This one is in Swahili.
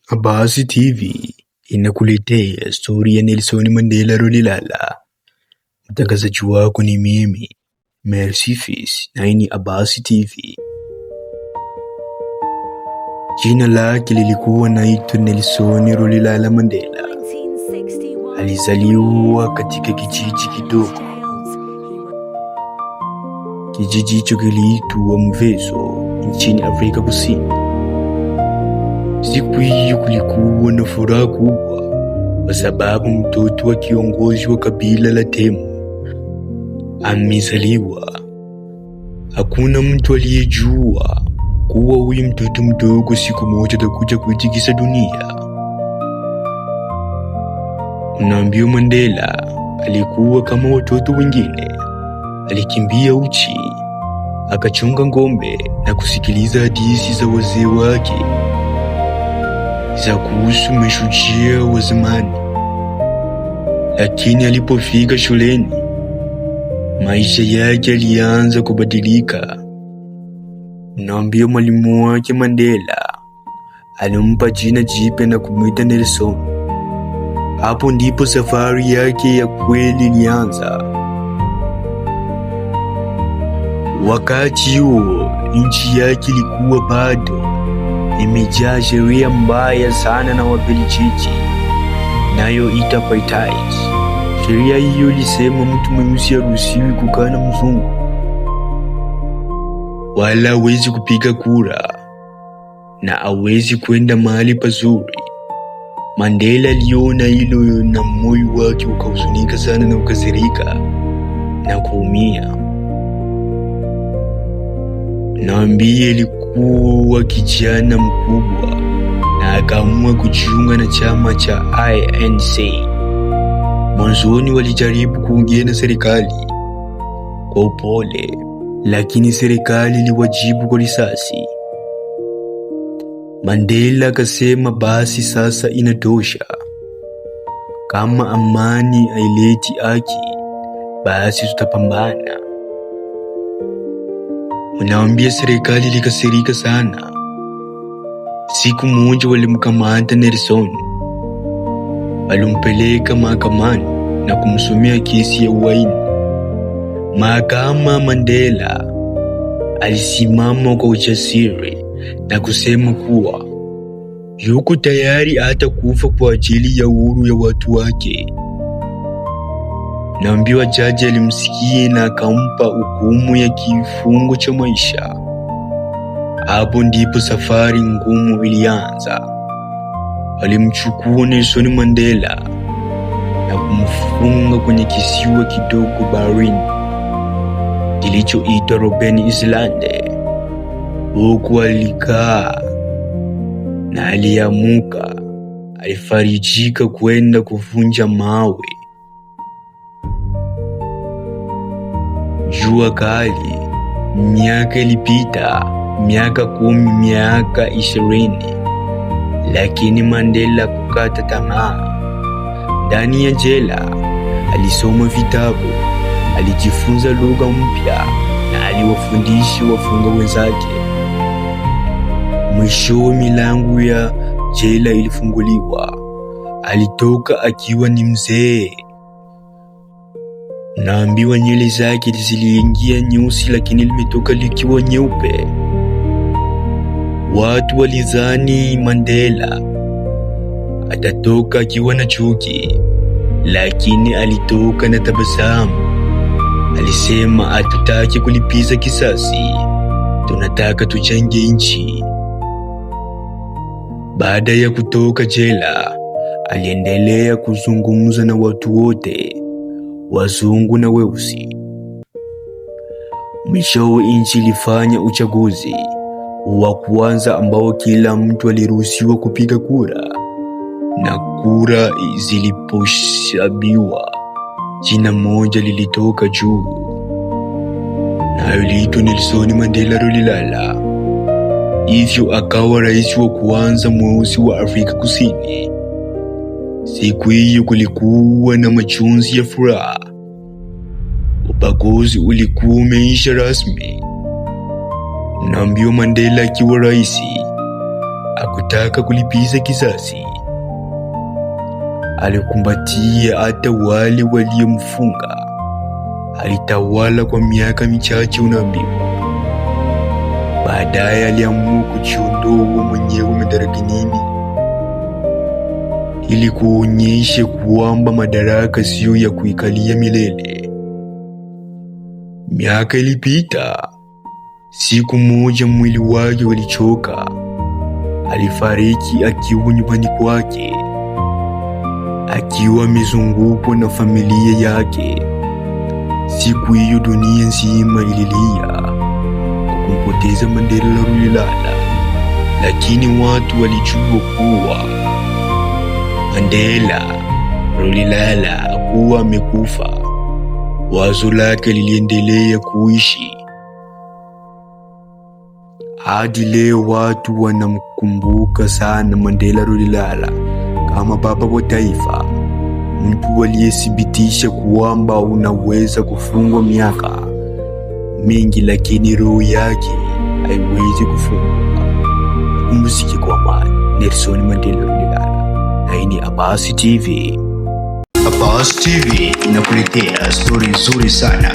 Abasi TV inakuletea stori ya Nelson Mandela Rolihlahla. Mtangazaji wako ni mimi Mercy Fils na hii ni Abasi TV. Jina lake lilikuwa naitwa Nelson Rolihlahla Mandela. Alizaliwa katika kijiji kidogo. Kijiji hicho kiliitwa Mvezo nchini Afrika Kusini. Siku hiyo kulikuwa na furaha kubwa kwa sababu mtoto wa kiongozi wa kabila la Temu amezaliwa. Hakuna mtu aliyejua kuwa huyu mtoto mdogo siku moja atakuja kuitikisa dunia. Unaambiwa Mandela alikuwa kama watoto wengine. Alikimbia uchi, akachunga ng'ombe na kusikiliza hadithi za wazee wake za kuhusu mashujaa wa zamani. Lakini alipofika shuleni, maisha yake yalianza kubadilika. Unaambiwa mwalimu wake Mandela alimpa jina jipya na kumwita Nelson. Hapo ndipo safari yake ya kweli ilianza. Wakati huo nchi yake ilikuwa bado imejaa sheria mbaya sana na Wabelgiji, nayo ita apartheid. Sheria hiyo ilisema mtu mweusi haruhusiwi kukaa na mzungu, wala hawezi kupiga kura na hawezi kwenda mahali pazuri. Mandela aliona hilo na moyo wake ukahuzunika sana na ukazirika na kuumia. Naambia alikuwa kijana mkubwa na akaamua kujiunga na chama cha ANC. Mwanzoni walijaribu kuongea na serikali kwa upole, lakini serikali iliwajibu kwa risasi. Mandela akasema basi sasa inatosha. Kama amani haileti haki, basi tutapambana. Unaambia serikali ilikasirika sana. Siku moja walimkamata Nelson, walimpeleka mahakamani na kumsomea kesi ya uhaini. Mahakama Mandela alisimama kwa ujasiri na kusema kuwa yuko tayari hata kufa kwa ajili ya uhuru ya watu wake. Naambiwa jaji alimsikia na akampa hukumu ya kifungo cha maisha. Hapo ndipo safari ngumu ilianza. Walimchukua Nelson Mandela na kumfunga kwenye kisiwa kidogo baharini kilichoitwa Robben Island. Huku alikaa na aliamuka, alifarijika kwenda kuvunja mawe. Jua kali, miaka ilipita, miaka 10, miaka 20, lakini Mandela kukata tamaa. Ndani ya jela alisoma vitabu, alijifunza lugha mpya na aliwafundisha wafungwa wenzake. Mwisho milango ya jela ilifunguliwa. Alitoka akiwa ni mzee. Naambiwa nywele zake ziliingia nyeusi lakini limetoka likiwa nyeupe. Watu walidhani Mandela atatoka akiwa na chuki, lakini alitoka na tabasamu. Alisema hatutaki kulipiza kisasi, tunataka tujenge nchi. Baada ya kutoka jela, aliendelea kuzungumza na watu wote, wazungu na weusi. Mwishowe nchi ilifanya uchaguzi wa kwanza ambao kila mtu aliruhusiwa kupiga kura, na kura zilipohesabiwa jina moja lilitoka juu, nayo iliitwa Nelson Mandela Rolihlahla. Hivyo akawa rais wa kwanza mweusi wa Afrika Kusini. Siku hiyo kulikuwa na majonzi ya furaha. Ubaguzi ulikuwa umeisha rasmi. Naambiwa Mandela akiwa rais hakutaka kulipiza kisasi. Alikumbatia hata wale waliomfunga. Alitawala kwa miaka michache unaambiwa. Baadaye aliamua kujiondoa mwenyewe madarakani ili kuonyesha kwamba madaraka sio ya kuikalia milele. Miaka ilipita. Siku moja mwili wake ulichoka. Alifariki akiwa nyumbani kwake, akiwa amezungukwa na familia yake. Siku hiyo dunia nzima ililia kwa kumpoteza Mandela Rulilala, lakini watu walijua kuwa Mandela Rulilala hakuwa amekufa. Wazo lake liliendelea kuishi. Hadi leo watu wanamkumbuka sana Mandela Rulilala kama baba wa taifa, mtu aliyethibitisha kwamba unaweza kufungwa miaka mingi lakini roho yake haiwezi kufungwa. Pumzika kwa amani. Nelson Mandela Rulilala. Na hii ni Abasi TV. Abasi TV inakuletea stori nzuri sana.